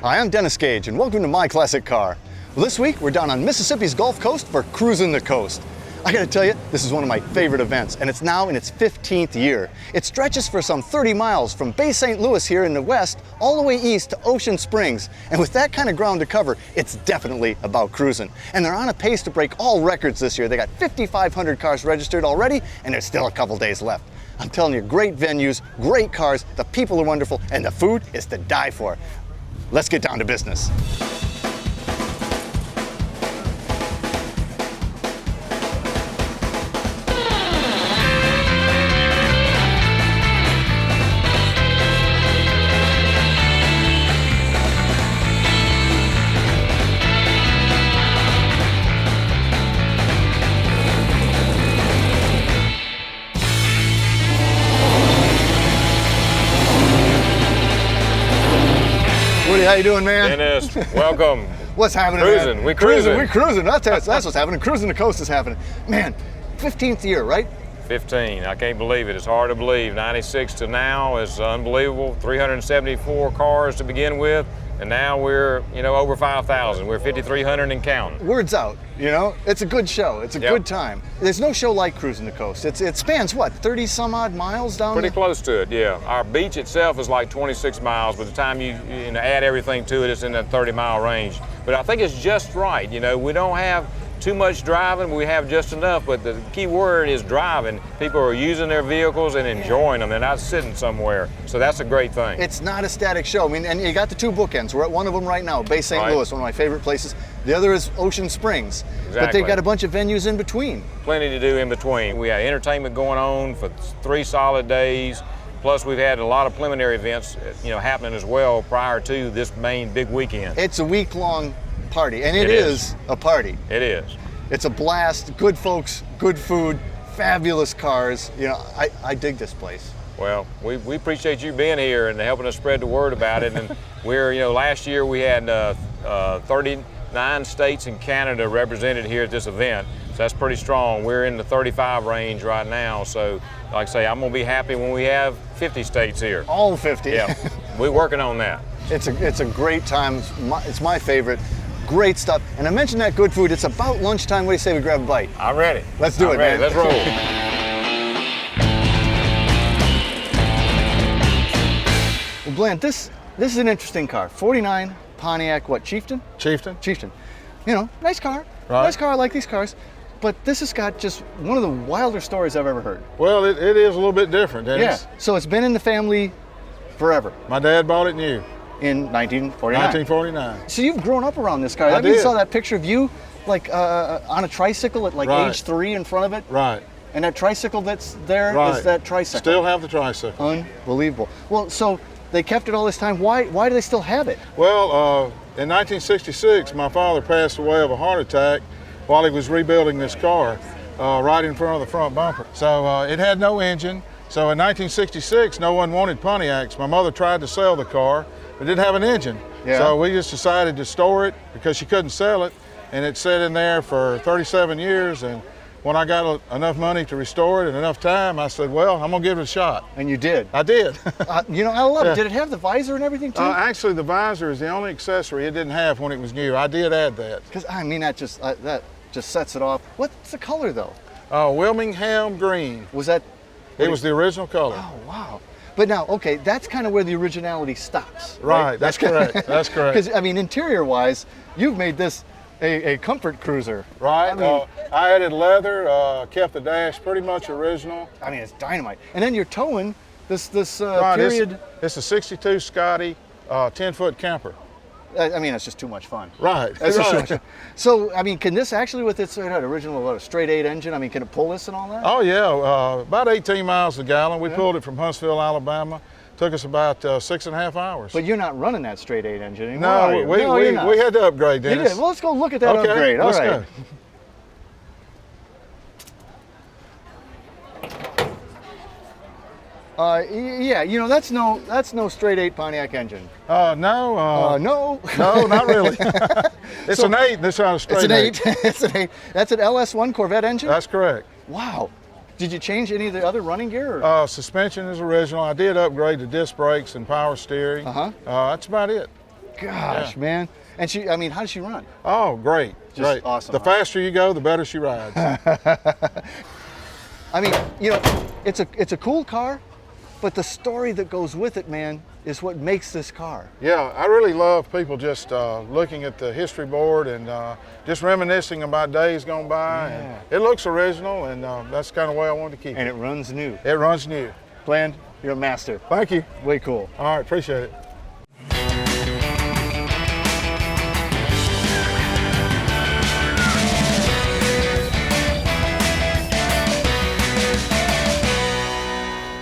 Hi, I'm Dennis Gage, and welcome to My Classic Car. Well, this week, we're down on Mississippi's Gulf Coast for Cruisin the Coast. I gotta tell you, this is one of my favorite events, and it's now in its 15th year. It stretches for some 30 miles from Bay St. Louis here in the west, all the way east to Ocean Springs. And with that kind of ground to cover, it's definitely about cruising. And they're on a pace to break all records this year. They got 5,500 cars registered already, and there's still a couple days left. I'm telling you, great venues, great cars, the people are wonderful, and the food is to die for. Let's get down to business. How you doing, man? Dennis, welcome. What's happening, Cruising, man? we cruising. We're cruising. That's what's happening. Cruising the Coast is happening. Man, 15th year, right? 15. I can't believe it. It's hard to believe. 96 to now is unbelievable. 374 cars to begin with, and now we're, over 5,000. We're 5,300 and counting. Word's out, It's a good show. It's a good time. There's no show like Cruising the Coast. It spans, what, 30 some odd miles down Pretty there? close to it, yeah. Our beach itself is like 26 miles. By the time you add everything to it, it's in that 30-mile range. But I think it's just right. We don't have too much driving, we have just enough, but the key word is driving. People are using their vehicles and enjoying them. They're not sitting somewhere, so that's a great thing. It's not a static show. I mean, and you got the two bookends. We're at one of them right now, Bay St. Louis, one of my favorite places. The other is Ocean Springs. Exactly. But they've got a bunch of venues in between. Plenty to do in between. We had entertainment going on for 3 solid days. Plus, we've had a lot of preliminary events, happening as well prior to this main big weekend. It's a week-long party, and it is a party. It is. It's a blast, good folks, good food, fabulous cars. I dig this place. Well, we appreciate you being here and helping us spread the word about it. And we're, last year we had 39 states and Canada represented here at this event. So that's pretty strong. We're in the 35 range right now. So like I say, I'm gonna be happy when we have 50 states here. All 50. Yeah, we're working on that. It's a great time. It's my favorite. Great stuff. And I mentioned that good food. It's about lunchtime. What do you say we grab a bite? I'm ready. Let's do it, man. Let's roll. Well, Bland, this is an interesting car. 49 Pontiac, what, Chieftain? Chieftain. Chieftain. Nice car. Right. Nice car. I like these cars. But this has got just one of the wilder stories I've ever heard. Well, it is a little bit different, Dennis. Yeah. So it's been in the family forever. My dad bought it new. In 1949. 1949. So you've grown up around this car. I I did. saw that picture of you like on a tricycle at Right. age 3 in front of it. Right. And that tricycle that's there is Right. that tricycle. Still have the tricycle. Unbelievable. Well, so they kept it all this time. Why do they still have it? Well, in 1966, my father passed away of a heart attack while he was rebuilding this car right in front of the front bumper. So it had no engine. So in 1966, no one wanted Pontiacs. My mother tried to sell the car, but it didn't have an engine. Yeah. So we just decided to store it because she couldn't sell it. And it sat in there for 37 years. And when I got enough money to restore it and enough time, I said, well, I'm gonna give it a shot. And you did. I did. I love it. Did it have the visor and everything too? Actually, the visor is the only accessory it didn't have when it was new. I did add that. Because that just sets it off. What's the color though? Wilmingham green. Was that? It was the original color. Oh wow. But now, okay, that's kind of where the originality stops. Right, that's correct. That's correct. Because interior-wise, you've made this a comfort cruiser. Right. I added leather, kept the dash pretty much original. It's dynamite. And then you're towing this Right, period. It's a '62 Scotty 10-foot camper. It's just too much fun. Right. That's just too Right. much fun. So, can this actually, with its original straight 8 engine, can it pull this and all that? Oh yeah, about 18 miles a gallon. We pulled it from Huntsville, Alabama. Took us about 6.5 hours. But you're not running that straight 8 engine anymore, no, are you? we had to upgrade, You Dennis. did. Well, let's go look at that Okay, upgrade. All let's right. go. Yeah, that's no straight 8 Pontiac engine. No. No. No, not really. It's an 8. This is straight. It's an 8. It's an 8. That's an LS1 Corvette engine? That's correct. Wow. Did you change any of the other running gear? Or? Suspension is original. I did upgrade to disc brakes and power steering. That's about it. gosh, man. And she, I mean, how does she run? Oh, great, Just great. awesome, The huh? faster you go, the better she rides. I mean, you know, it's a cool car, but the story that goes with it, man, is what makes this car. Yeah, I really love people just looking at the history board and just reminiscing about days gone by. Yeah. And it looks original, and that's the kind of way I wanted to keep And it. it runs new. It runs new. Bland, you're a master. Thank you. Way cool. All right, appreciate it.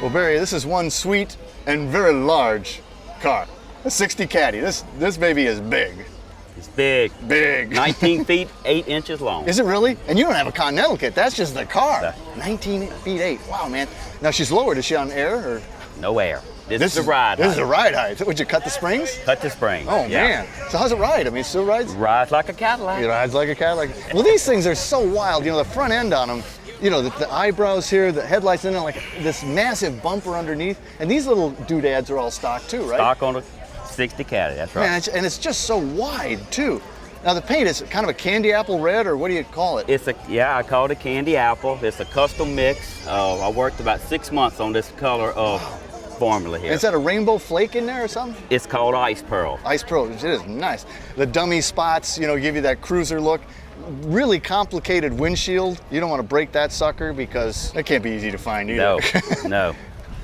Well, Barry, this is one sweet and very large car. A 60 Caddy. This baby is big. It's big. Big. 19 feet, 8 inches long. Is it really? And you don't have a Continental kit. That's just the car. Yeah. 19 feet 8. Wow, man. Now she's lowered. Is she on air or? No air. This is the ride This is height. a ride height. Would you cut the springs? Cut the spring. Oh Yeah. man. So how's it ride? I mean, it still rides? Rides like a Cadillac. It rides like a Cadillac. Well, these things are so wild. You know, the front end on them, you know, the eyebrows here, the headlights, and then like this massive bumper underneath. And these little doodads are all stock too, right? Stock on a 60 Caddy, that's right. Man, and it's just so wide too. Now the paint is kind of a candy apple red, or what do you call it? I call it a candy apple. It's a custom mix. I worked about 6 months on this color of formula here. Is that a rainbow flake in there or something? It's called Ice Pearl. Ice Pro, it is nice. The dummy spots, you know, give you that cruiser look. Really complicated windshield. You don't want to break that sucker because it can't be easy to find either. No, no.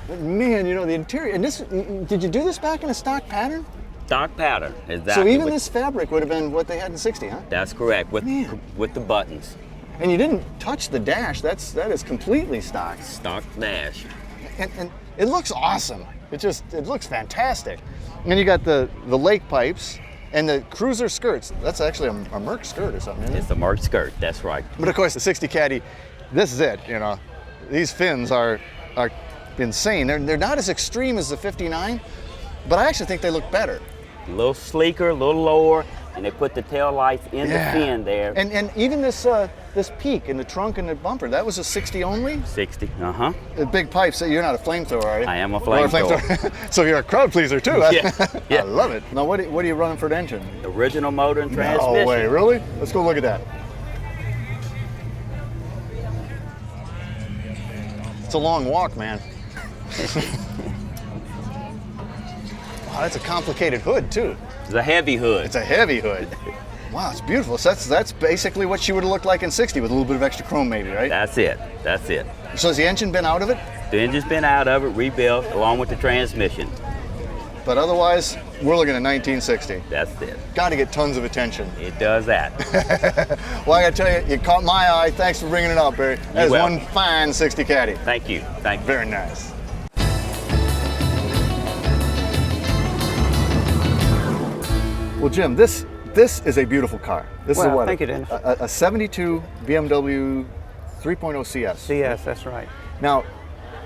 But man, you know, the interior, and this, did you do this back in a stock pattern? Stock pattern. Exactly. So even with- this fabric would have been what they had in 60, huh? That's correct, Man. with the buttons. And you didn't touch the dash, that is completely stock. Stock dash. And it looks awesome. It looks fantastic. And then you got the lake pipes and the cruiser skirts. That's actually a Merc skirt or something, isn't it? It's a Merc skirt, that's right. But of course, the 60 Caddy, this is it, you know. These fins are insane. They're not as extreme as the 59, but I actually think they look better. A little sleeker, a little lower, and they put the tail lights in the fin there. And even this peak in the trunk and the bumper, that was a 60 only? 60, The big pipes, so you're not a flamethrower, are you? I am a You're not flamethrower. So you're a crowd pleaser too. Yeah, yeah. I love it. Now what are you running for the engine? Original motor and transmission. No way, really? Let's go look at that. It's a long walk, man. Wow, that's a complicated hood too. It's a heavy hood. It's a heavy hood. Wow, it's beautiful. So that's basically what she would have looked like in 60 with a little bit of extra chrome maybe, right? That's it. That's it. So has the engine been out of it? The engine's been out of it, rebuilt, along with the transmission. But otherwise, we're looking at 1960. That's it. Got to get tons of attention. It does that. Well, I got to tell you, you caught my eye. Thanks for bringing it up, Barry. That is You're one welcome. fine 60 Caddy. Thank you. Thank you. Very nice. Well, Jim, this is a beautiful car. This is Well, a what? thank you, Dennis. A 72 BMW 3.0 CS. Yes, that's right. Now,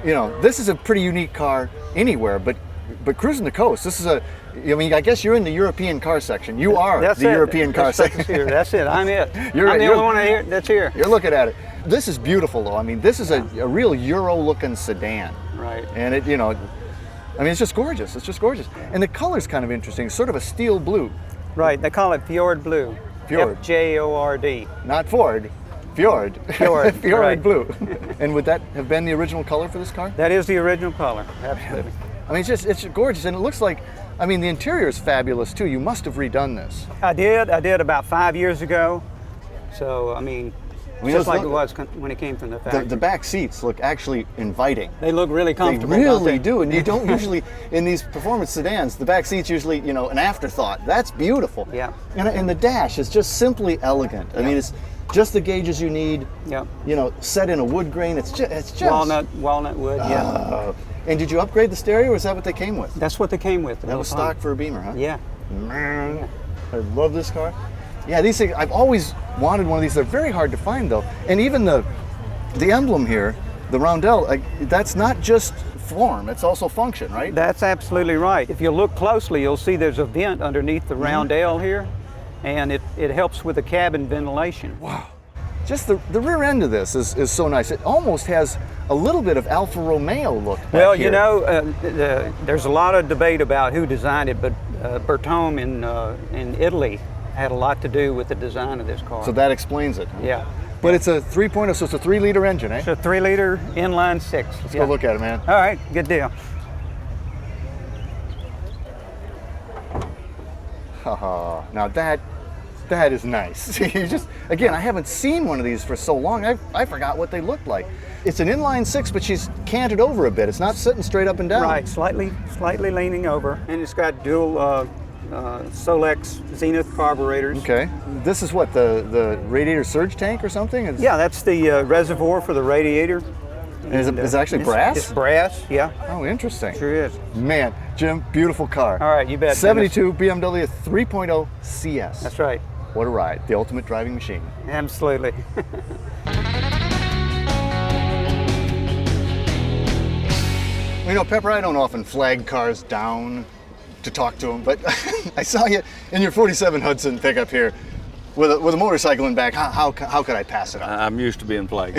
you know, this is a pretty unique car anywhere, but Cruisin the Coast, this is I mean, I guess you're in the European car section. You are That's the it. European car That's section. here. That's it. I'm it. You're- I'm the you're- only one here that's here. You're looking at it. This is beautiful, though. I mean, this is a real Euro-looking sedan. Right. And it, you know, I mean, it's just gorgeous. It's just gorgeous. And the color's kind of interesting. It's sort of a steel blue. Right. They call it Fjord Blue. Fjord. Fjord. Not Ford, Fjord. Fjord, Fjord right. blue. And would that have been the original color for this car? That is the original color. Absolutely. I mean, it's gorgeous. And it looks like, I mean, the interior is fabulous, too. You must have redone this. I did about 5 years ago. So, I mean, mean, just those like look- it was when it came from the factory. The back seats look actually inviting. They look really They comfortable. don't really they? do, and you don't usually, in these performance sedans, the back seat's usually, you know, an afterthought. That's beautiful. Yeah. And the dash is just simply elegant. I mean, it's just the gauges you need, Yep. you know, set in a wood grain. It's just. Walnut wood, yeah. And did you upgrade the stereo, or is that what they came with? That's what they came with. That was stock for a Beamer, huh? Yeah. Man, I love this car. Yeah, these things, I've always wanted one of these. They're very hard to find, though. And even the emblem here, the roundel, that's not just form, it's also function, right? That's absolutely right. If you look closely, you'll see there's a vent underneath the roundel here, and it helps with the cabin ventilation. Wow. Just the rear end of this is so nice. It almost has a little bit of Alfa Romeo look back Well, here. you know, there's a lot of debate about who designed it, but Bertone in Italy had a lot to do with the design of this car. So that explains it. yeah. But it's a 3.0, so it's a 3-liter engine, eh? It's a 3-liter inline six. Let's go look at it, man. All right, good deal. Now that is nice. You just, again, I haven't seen one of these for so long. I forgot what they looked like. It's an inline six, but she's canted over a bit. It's not sitting straight up and down. Right, slightly leaning over, and it's got dual Solex Zenith carburetors. Okay. This is what, the radiator surge tank or something? Yeah, that's the reservoir for the radiator. And is it actually brass? It's brass, yeah. Oh, interesting. Sure is. Man, Jim, beautiful car. All right, you bet. 72 BMW 3.0 CS. That's right. What a ride. The ultimate driving machine. Absolutely. You know, Pepper, I don't often flag cars down to talk to them, but I saw you in your 47 Hudson pickup here with a motorcycle in back. How could I pass it up? I'm used to being flagged.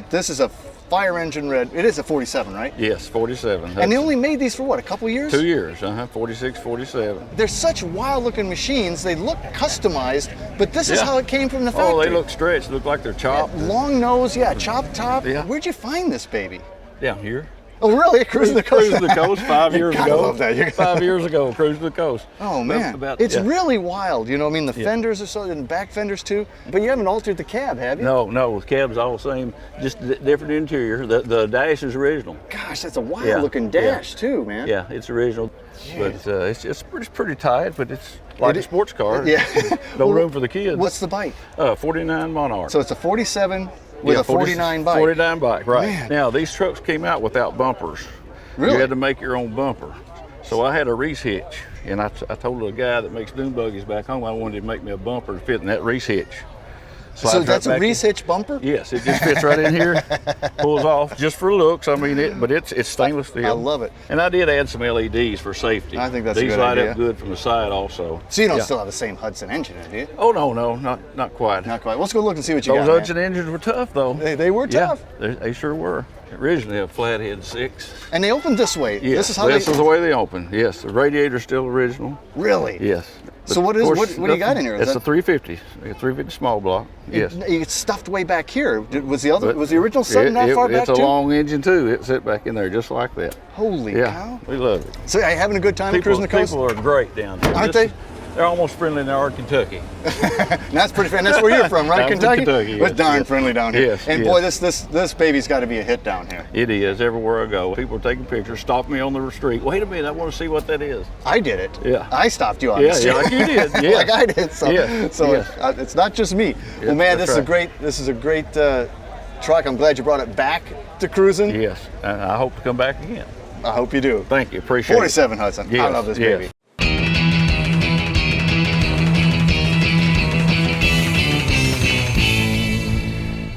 This is a fire engine red. It is a 47, right? Yes, 47. And they only made these for what, a couple years? 2 years, 46, 47. They're such wild looking machines. They look customized, but this is Yeah. how it came from the factory. Oh, they look stretched, look like they're chopped. Long nose, yeah, chopped top. Yeah. Where'd you find this baby? Down here. Oh, really? Cruising the Coast? Cruising the Coast 5 years Gotta ago. love that. 5 years ago, Cruising the Coast. Oh man, About- it's yeah. really wild. You know, I mean, the fenders are so, and back fenders too. But you haven't altered the cab, have you? No, the cab's all the same, just different interior. The dash is original. Gosh, that's a wild Yeah, looking dash too, man. Yeah, it's original, but it's pretty tight, but it's like a sports car. Yeah. No room for the kids. What's the bike? 49 Monarch. So it's a 47 with a 49 bike. 49 bike, right. Man. Now, these trucks came out without bumpers. Really? You had to make your own bumper. So I had a Reese hitch, and I told a guy that makes dune buggies back home I wanted to make me a bumper to fit in that Reese hitch. So Slides that's right a back Reese in. hitch bumper? Yes, it just fits right in here, pulls off just for looks. I mean, but it's stainless steel. I love it. And I did add some LEDs for safety. I think that's a These good light idea. up good from the side also. So you don't Yeah. still have the same Hudson engine, do you? Oh no, not quite. Not quite. Let's go look and see what you Those got. Hudson engines were tough though. They were tough. Yeah, they sure were. Originally a flathead 6. And they opened this way. Yes, This is how this they. is the way they open. Yes, the radiator's still original. Really? Yes. So what of is- course, what do you got in here? Is It's that- a 350. A 350 small block. Yes. It's stuffed way back here. Was the But original setting that far back It's a too? long engine too. It sit back in there just like that. Holy Yeah, cow! we love it. So are you having a good time at Cruising the Coast? People are great down there. Aren't they? They're almost friendly in our Kentucky. That's pretty fan. That's where you're from, right? I'm from Kentucky? Kentucky, It's yes, darn yes. friendly down here. Yes, And yes. boy, this baby's got to be a hit down here. It is everywhere I go. People are taking pictures, stop me on the street. Wait a minute, I want to see what that is. I did it. Yeah. I stopped you on Yeah, the yeah, street. like you did. Yeah. like I did. So, Yes, so yes. it's not just me. Well, man, that's this right. is a great truck. I'm glad you brought it back to cruising. Yes, and I hope to come back again. I hope you do. Thank you, appreciate it. 47 Hudson. I Yes, love this yes. baby.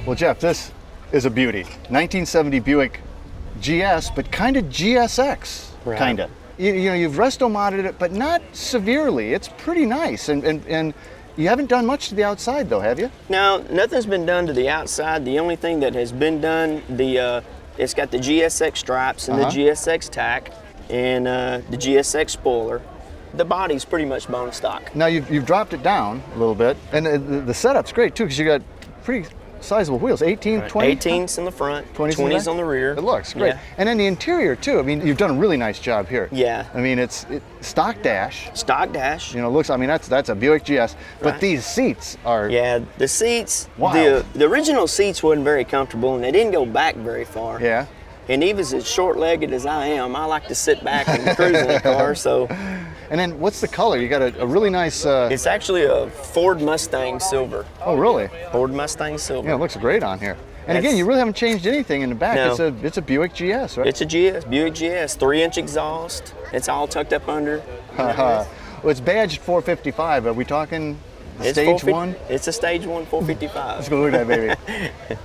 Well, Jeff, this is a beauty. 1970 Buick GS, but kind of GSX, Right. kind of. You know, you've resto modded it, but not severely. It's pretty nice, and you haven't done much to the outside, though, have you? No, nothing's been done to the outside. The only thing that has been done, it's got the GSX stripes and Uh-huh. the GSX tack and the GSX spoiler. The body's pretty much bone stock. Now you've dropped it down a little bit, and the setup's great too, because you got pretty sizable wheels, 18, 20? 18s in the front, 20s 20s, in the back? on the rear. It looks great. Yeah. And then the interior too. I mean, you've done a really nice job here. Yeah. I mean, it's stock dash. Stock dash. You know, looks. I mean, that's a Buick GS. But Right. these seats are. Yeah, the seats, Wow. the original seats wasn't very comfortable and they didn't go back very far. Yeah. And even as short-legged as I am, I like to sit back and cruise in the car, so And then what's the color? You got a really nice. it's actually a Ford Mustang Silver. Oh, really? Ford Mustang Silver. Yeah, it looks great on here. And again, That's- you really haven't changed anything in the back. No. It's a Buick GS, right? It's a GS, Buick GS, 3-inch exhaust. It's all tucked up under. Well, it's badged 455. Are we talking It's stage 450 one? It's a stage 1 455. Let's go look at that baby.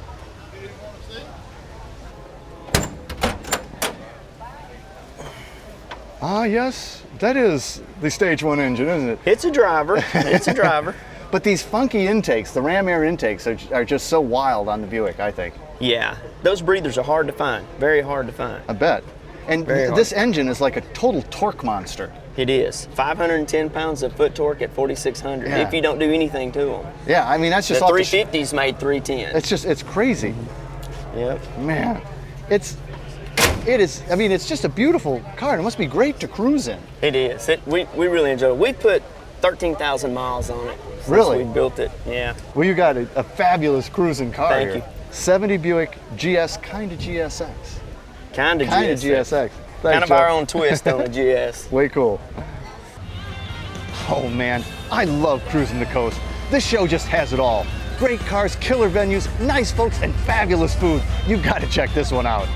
Ah, yes, that is the stage one engine, isn't it? It's a driver. It's a driver. But these funky intakes, the ram air intakes, are just so wild on the Buick, I think. Yeah, those breathers are hard to find. Very hard to find. I bet. And Very hard. this engine is like a total torque monster. It is 510 pounds of foot torque at 4,600 Yeah. if you don't do anything to them. Yeah, I mean, that's The just off the 350s made 310. it's crazy. Yep. Man, it is, I mean, it's just a beautiful car. It must be great to cruise in. It is. We really enjoy it. We put 13,000 miles on it since Really? we built it. Yeah. Well, you got a fabulous cruising car Thank here. you. 70 Buick GS, kind of GSX. Kind of GSX. Kind Thanks, of our Joe. own twist on the GS. Way cool. Oh man, I love Cruising the Coast. This show just has it all. Great cars, killer venues, nice folks, and fabulous food. You've got to check this one out.